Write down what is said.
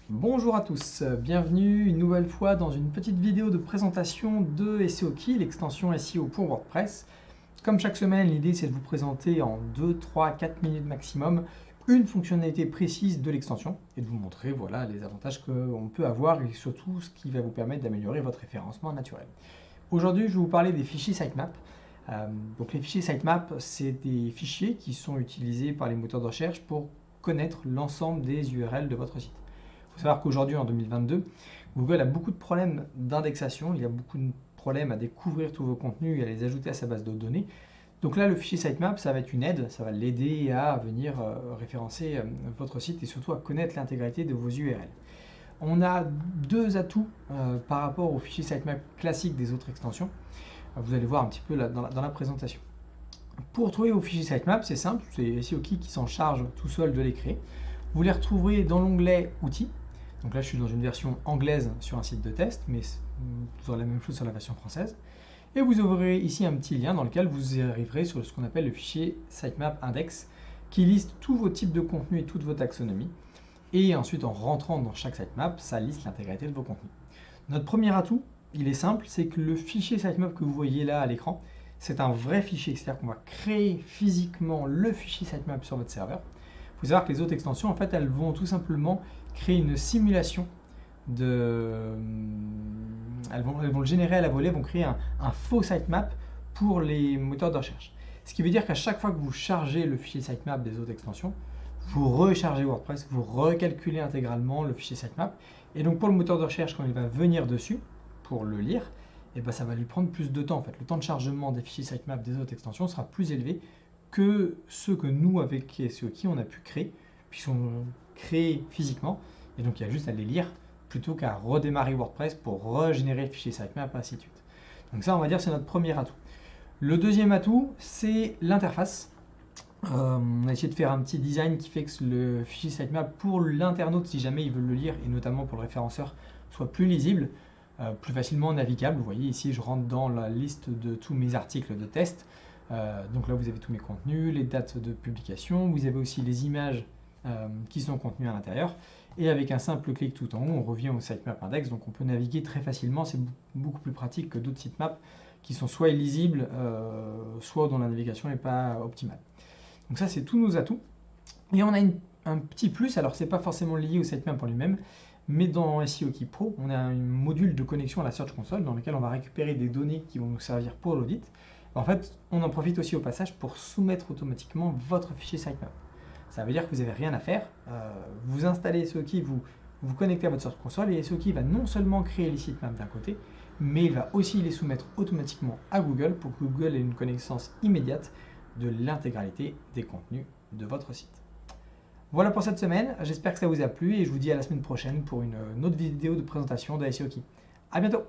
Bonjour à tous, bienvenue une nouvelle fois dans une petite vidéo de présentation de SEO Key, l'extension SEO pour WordPress. Comme chaque semaine, l'idée c'est de vous présenter en 2, 3, 4 minutes maximum une fonctionnalité précise de l'extension et de vous montrer voilà, les avantages qu'on peut avoir et surtout ce qui va vous permettre d'améliorer votre référencement naturel. Aujourd'hui, je vais vous parler des fichiers sitemap. Donc les fichiers sitemap, c'est des fichiers qui sont utilisés par les moteurs de recherche pour connaître l'ensemble des URL de votre site. Il faut savoir qu'aujourd'hui, en 2022, Google a beaucoup de problèmes d'indexation, il y a beaucoup de problèmes à découvrir tous vos contenus et à les ajouter à sa base de données. Donc là, le fichier sitemap, ça va être une aide, ça va l'aider à venir référencer votre site et surtout à connaître l'intégralité de vos URL. On a deux atouts par rapport au fichier sitemap classique des autres extensions. Vous allez voir un petit peu là, dans la présentation. Pour trouver vos fichiers sitemap, c'est simple, c'est SEO Key qui s'en charge tout seul de les créer. Vous les retrouverez dans l'onglet Outils. Donc là, je suis dans une version anglaise sur un site de test, mais vous aurez la même chose sur la version française. Et vous aurez ici un petit lien dans lequel vous arriverez sur ce qu'on appelle le fichier sitemap index, qui liste tous vos types de contenus et toute votre taxonomie. Et ensuite, en rentrant dans chaque sitemap, ça liste l'intégralité de vos contenus. Notre premier atout, il est simple, c'est que le fichier sitemap que vous voyez là à l'écran, c'est un vrai fichier, c'est-à-dire qu'on va créer physiquement le fichier sitemap sur votre serveur. Il faut savoir que les autres extensions, en fait, elles vont tout simplement créer une simulation de... Elles vont le générer à la volée, vont créer un faux sitemap pour les moteurs de recherche. Ce qui veut dire qu'à chaque fois que vous chargez le fichier sitemap des autres extensions, vous rechargez WordPress, vous recalculez intégralement le fichier sitemap. Et donc pour le moteur de recherche, quand il va venir dessus pour le lire, et ben ça va lui prendre plus de temps. En fait, le temps de chargement des fichiers sitemap des autres extensions sera plus élevé que ceux que nous, avec SEO Key, on a pu créer, puis sont créés physiquement. Et donc il y a juste à les lire plutôt qu'à redémarrer WordPress pour régénérer le fichier sitemap, ainsi de suite. Donc ça, on va dire, c'est notre premier atout. Le deuxième atout, c'est l'interface. On a essayé de faire un petit design qui fait que le fichier sitemap pour l'internaute, si jamais il veut le lire, et notamment pour le référenceur, soit plus lisible, plus facilement navigable. Vous voyez ici, je rentre dans la liste de tous mes articles de test. Donc là, vous avez tous mes contenus, les dates de publication, vous avez aussi les images qui sont contenues à l'intérieur. Et avec un simple clic tout en haut, on revient au sitemap index, donc on peut naviguer très facilement. C'est beaucoup plus pratique que d'autres sitemaps qui sont soit illisibles, soit dont la navigation n'est pas optimale. Donc ça, c'est tous nos atouts. Et on a un petit plus, alors c'est pas forcément lié au sitemap en lui-même, mais dans SEO Key Pro, on a un module de connexion à la Search Console dans lequel on va récupérer des données qui vont nous servir pour l'audit. En fait, on en profite aussi au passage pour soumettre automatiquement votre fichier sitemap. Ça veut dire que vous n'avez rien à faire. Vous installez SEO Key, vous connectez à votre Search Console et SEO Key va non seulement créer les sitemaps d'un côté, mais il va aussi les soumettre automatiquement à Google pour que Google ait une connaissance immédiate de l'intégralité des contenus de votre site. Voilà pour cette semaine, j'espère que ça vous a plu et je vous dis à la semaine prochaine pour une autre vidéo de présentation de SEO Key. A bientôt!